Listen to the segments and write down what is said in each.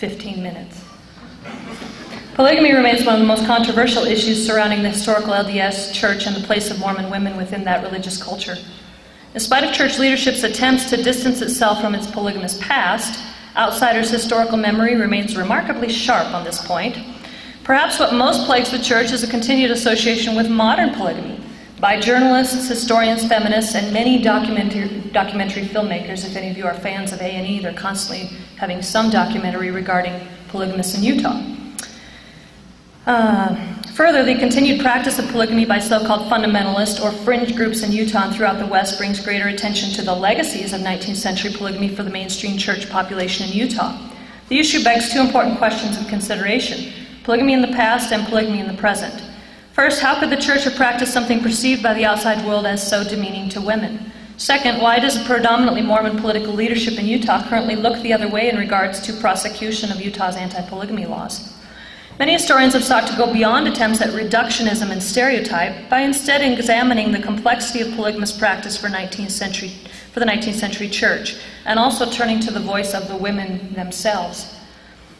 15 minutes. Polygamy remains one of the most controversial issues surrounding the historical LDS Church and the place of Mormon women within that religious culture. In spite of church leadership's attempts to distance itself from its polygamous past, outsiders' historical memory remains remarkably sharp on this point. Perhaps what most plagues the church is a continued association with modern polygamy by journalists, historians, feminists, and many documentary filmmakers. If any of you are fans of A&E, they're constantly having some documentary regarding polygamists in Utah. Further, the continued practice of polygamy by so-called fundamentalist or fringe groups in Utah and throughout the West brings greater attention to the legacies of 19th century polygamy for the mainstream church population in Utah. The issue begs two important questions of consideration: polygamy in the past and polygamy in the present. First, how could the church have practiced something perceived by the outside world as so demeaning to women? Second, why does a predominantly Mormon political leadership in Utah currently look the other way in regards to prosecution of Utah's anti-polygamy laws? Many historians have sought to go beyond attempts at reductionism and stereotype by instead examining the complexity of polygamous practice for the 19th century church, and also turning to the voice of the women themselves.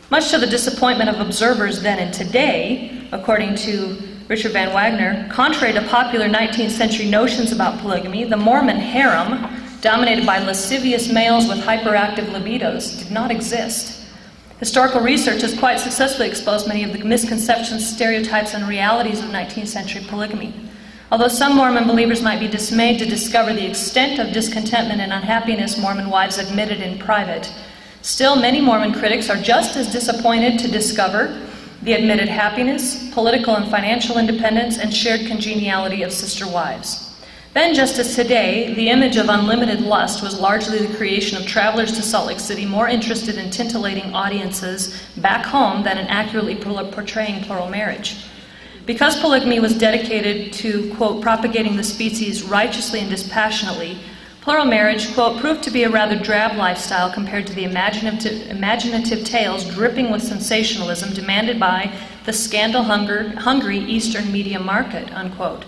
Much to the disappointment of observers then and today, according to Richard Van Wagner, contrary to popular 19th century notions about polygamy, the Mormon harem, dominated by lascivious males with hyperactive libidos, did not exist. Historical research has quite successfully exposed many of the misconceptions, stereotypes, and realities of 19th century polygamy. Although some Mormon believers might be dismayed to discover the extent of discontentment and unhappiness Mormon wives admitted in private, still many Mormon critics are just as disappointed to discover the admitted happiness, political and financial independence, and shared congeniality of sister wives. Then, just as today, the image of unlimited lust was largely the creation of travelers to Salt Lake City more interested in titillating audiences back home than in accurately portraying plural marriage. Because polygamy was dedicated to, quote, propagating the species righteously and dispassionately, plural marriage, quote, proved to be a rather drab lifestyle compared to the imaginative tales dripping with sensationalism demanded by the scandal-hungry Eastern media market, unquote.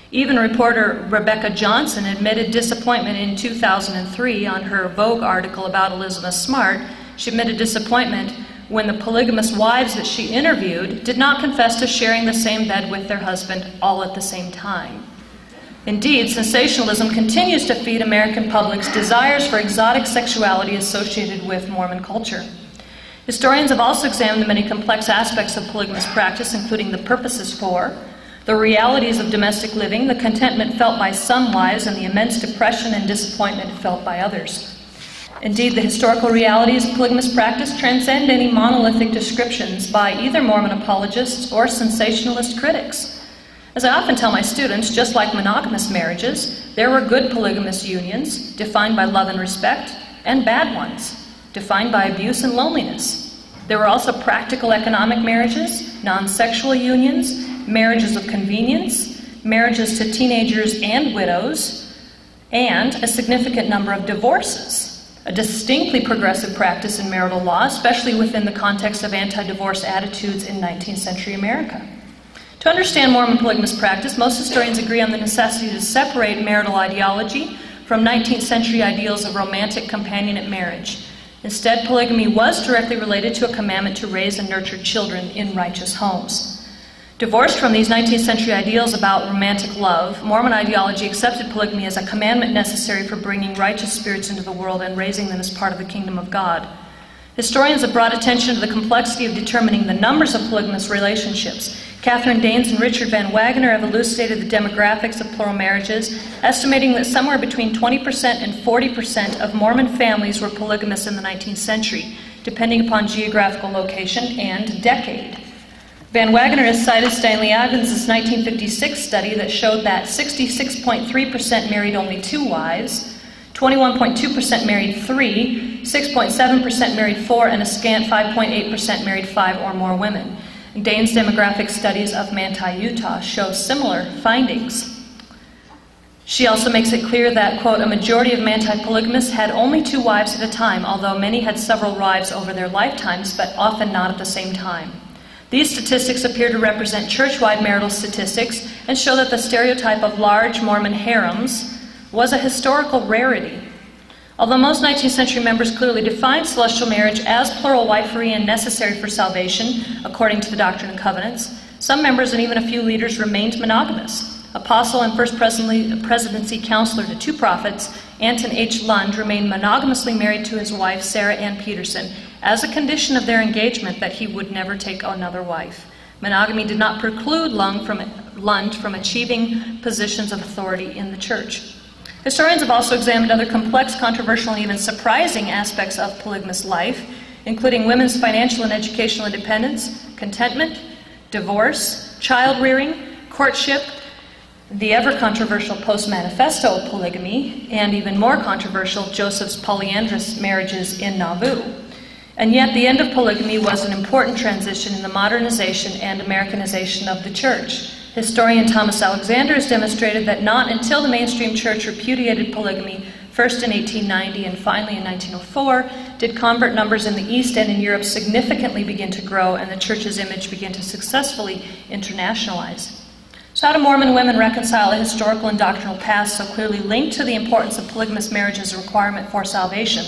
Even reporter Rebecca Johnson admitted disappointment in 2003 on her Vogue article about Elizabeth Smart. She admitted disappointment when the polygamous wives that she interviewed did not confess to sharing the same bed with their husband all at the same time. Indeed, sensationalism continues to feed American public's desires for exotic sexuality associated with Mormon culture. Historians have also examined the many complex aspects of polygamous practice, including the purposes for, the realities of domestic living, the contentment felt by some wives, and the immense depression and disappointment felt by others. Indeed, the historical realities of polygamous practice transcend any monolithic descriptions by either Mormon apologists or sensationalist critics. As I often tell my students, just like monogamous marriages, there were good polygamous unions, defined by love and respect, and bad ones, defined by abuse and loneliness. There were also practical economic marriages, non-sexual unions, marriages of convenience, marriages to teenagers and widows, and a significant number of divorces, a distinctly progressive practice in marital law, especially within the context of anti-divorce attitudes in 19th century America. To understand Mormon polygamous practice, most historians agree on the necessity to separate marital ideology from 19th century ideals of romantic companionate marriage. Instead, polygamy was directly related to a commandment to raise and nurture children in righteous homes. Divorced from these 19th century ideals about romantic love, Mormon ideology accepted polygamy as a commandment necessary for bringing righteous spirits into the world and raising them as part of the kingdom of God. Historians have brought attention to the complexity of determining the numbers of polygamous relationships. Catherine Danes and Richard Van Wagner have elucidated the demographics of plural marriages, estimating that somewhere between 20% and 40% of Mormon families were polygamous in the 19th century, depending upon geographical location and decade. Van Wagner has cited Stanley Evans' 1956 study that showed that 66.3% married only 2 wives, 21.2% married 3, 6.7% married 4, and a scant 5.8% married 5 or more women. Dane's demographic studies of Manti, Utah show similar findings. She also makes it clear that, quote, a majority of Manti polygamists had only 2 wives at a time, although many had several wives over their lifetimes, but often not at the same time. These statistics appear to represent church-wide marital statistics and show that the stereotype of large Mormon harems was a historical rarity. Although most 19th century members clearly defined celestial marriage as plural wifery and necessary for salvation, according to the Doctrine and Covenants, some members and even a few leaders remained monogamous. Apostle and First Presidency counselor to two prophets, Anton H. Lund, remained monogamously married to his wife, Sarah Ann Peterson, as a condition of their engagement that he would never take another wife. Monogamy did not preclude Lund from achieving positions of authority in the church. Historians have also examined other complex, controversial, and even surprising aspects of polygamous life, including women's financial and educational independence, contentment, divorce, child-rearing, courtship, the ever-controversial post-manifesto polygamy, and even more controversial, Joseph's polyandrous marriages in Nauvoo. And yet, the end of polygamy was an important transition in the modernization and Americanization of the church. Historian Thomas Alexander has demonstrated that not until the mainstream church repudiated polygamy, first in 1890 and finally in 1904, did convert numbers in the East and in Europe significantly begin to grow and the church's image begin to successfully internationalize. So how do Mormon women reconcile a historical and doctrinal past so clearly linked to the importance of polygamous marriage as a requirement for salvation?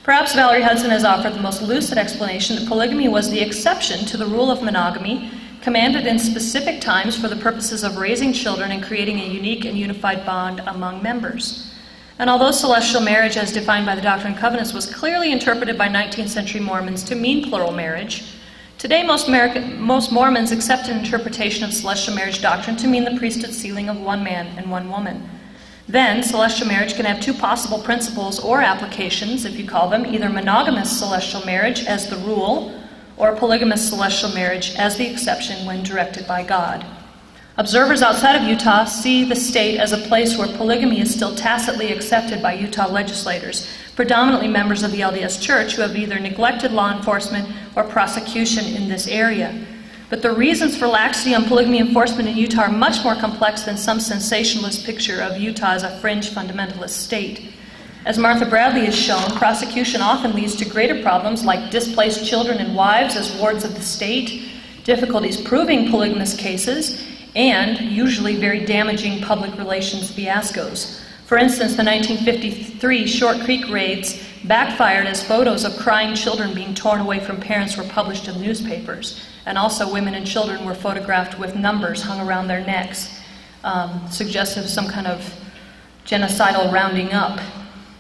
Perhaps Valerie Hudson has offered the most lucid explanation that polygamy was the exception to the rule of monogamy, commanded in specific times for the purposes of raising children and creating a unique and unified bond among members. And although celestial marriage, as defined by the Doctrine and Covenants, was clearly interpreted by 19th century Mormons to mean plural marriage, today most Mormons accept an interpretation of celestial marriage doctrine to mean the priesthood sealing of one man and one woman. Then, celestial marriage can have two possible principles or applications, if you call them, either monogamous celestial marriage as the rule, or polygamous celestial marriage as the exception when directed by God. Observers outside of Utah see the state as a place where polygamy is still tacitly accepted by Utah legislators, predominantly members of the LDS Church who have either neglected law enforcement or prosecution in this area. But the reasons for laxity on polygamy enforcement in Utah are much more complex than some sensationalist picture of Utah as a fringe fundamentalist state. As Martha Bradley has shown, prosecution often leads to greater problems like displaced children and wives as wards of the state, difficulties proving polygamous cases, and usually very damaging public relations fiascos. For instance, the 1953 Short Creek raids backfired as photos of crying children being torn away from parents were published in newspapers, and also women and children were photographed with numbers hung around their necks, suggestive of some kind of genocidal rounding up.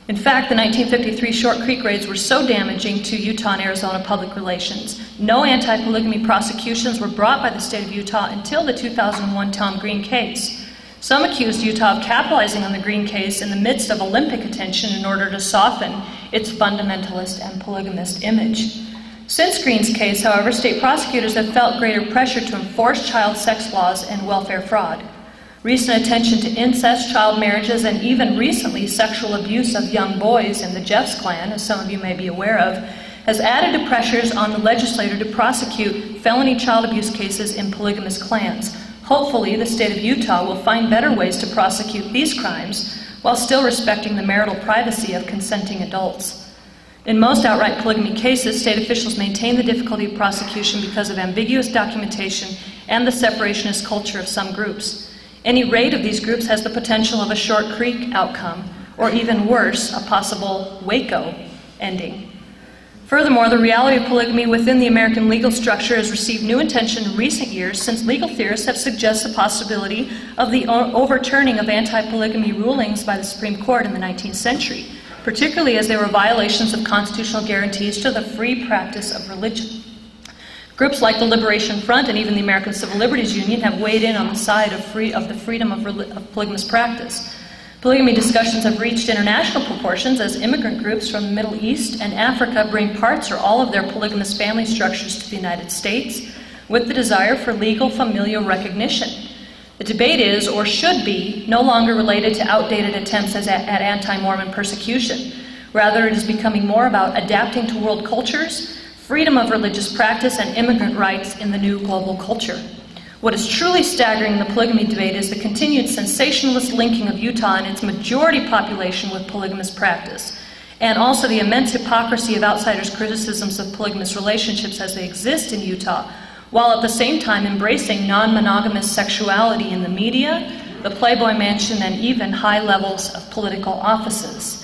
In fact, the 1953 Short Creek raids were so damaging to Utah and Arizona public relations. No anti-polygamy prosecutions were brought by the state of Utah until the 2001 Tom Green case. Some accused Utah of capitalizing on the Green case in the midst of Olympic attention in order to soften its fundamentalist and polygamist image. Since Green's case, however, state prosecutors have felt greater pressure to enforce child sex laws and welfare fraud. Recent attention to incest, child marriages, and even recently sexual abuse of young boys in the Jeffs clan, as some of you may be aware of, has added to pressures on the legislature to prosecute felony child abuse cases in polygamous clans. Hopefully, the state of Utah will find better ways to prosecute these crimes while still respecting the marital privacy of consenting adults. In most outright polygamy cases, state officials maintain the difficulty of prosecution because of ambiguous documentation and the separationist culture of some groups. Any raid of these groups has the potential of a Short Creek outcome, or even worse, a possible Waco ending. Furthermore, the reality of polygamy within the American legal structure has received new attention in recent years since legal theorists have suggested the possibility of the overturning of anti-polygamy rulings by the Supreme Court in the 19th century, particularly as they were violations of constitutional guarantees to the free practice of religion. Groups like the Liberation Front and even the American Civil Liberties Union have weighed in on the side of the freedom of polygamous practice. Polygamy discussions have reached international proportions as immigrant groups from the Middle East and Africa bring parts or all of their polygamous family structures to the United States with the desire for legal familial recognition. The debate is, or should be, no longer related to outdated attempts at anti-Mormon persecution. Rather, it is becoming more about adapting to world cultures, freedom of religious practice, and immigrant rights in the new global culture. What is truly staggering in the polygamy debate is the continued sensationalist linking of Utah and its majority population with polygamous practice, and also the immense hypocrisy of outsiders' criticisms of polygamous relationships as they exist in Utah, while at the same time embracing non-monogamous sexuality in the media, the Playboy Mansion, and even high levels of political offices.